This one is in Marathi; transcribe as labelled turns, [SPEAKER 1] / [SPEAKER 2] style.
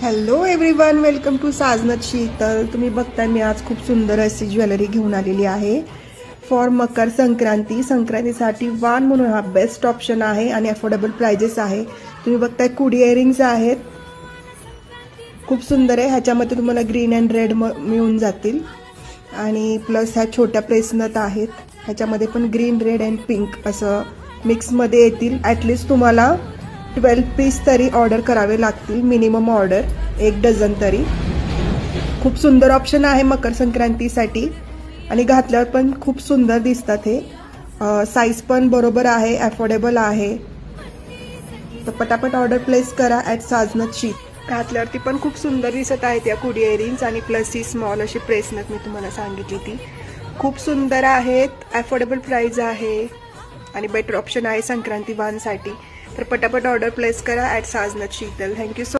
[SPEAKER 1] Hello everyone, welcome to Sajanat Sheetal. तुम्ही बघताय मी आज खूप सुंदर अशी ज्वेलरी घेऊन आलेली आहे फॉर मकर संक्रांतीसाठी वान म्हणून हा बेस्ट ऑप्शन आहे आणि अफोर्डेबल प्राइजेस आहे. तुम्ही बघताय कुडी इयरिंग्स आहेत, खूप सुंदर आहे. ह्याच्यामध्ये तुम्हाला ग्रीन अँड रेड मिळून जातील आणि प्लस ह्या छोट्या प्रेसनत आहेत, ह्याच्यामध्ये पण ग्रीन रेड अँड पिंक असं मिक्समध्ये येतील. ॲटलिस्ट तुम्हाला 12 पीस तरी ऑर्डर करावे लागतील, मिनिमम ऑर्डर 1 डझन तरी. खूप सुंदर ऑप्शन आहे मकर संक्रांतीसाठी आणि घातल्यावर पण खूप सुंदर दिसतात. हे साईज पण बरोबर आहे, अफोर्डेबल आहे. तर पटापट ऑर्डर प्लेस करा ॲट साजनत शीत. घातल्यावरती पण खूप सुंदर दिसत आहेत या कुडी इयरिंग्स आणि प्लस ही स्मॉल अशी प्रेसनट मी तुम्हाला सांगितली ती खूप सुंदर आहेत. अफोर्डेबल प्राइस आहे आणि बेटर ऑप्शन आहे संक्रांती वानसाठी. तर पटापट ऑर्डर प्लेस करा at Sajanat Sheetal. Thank you so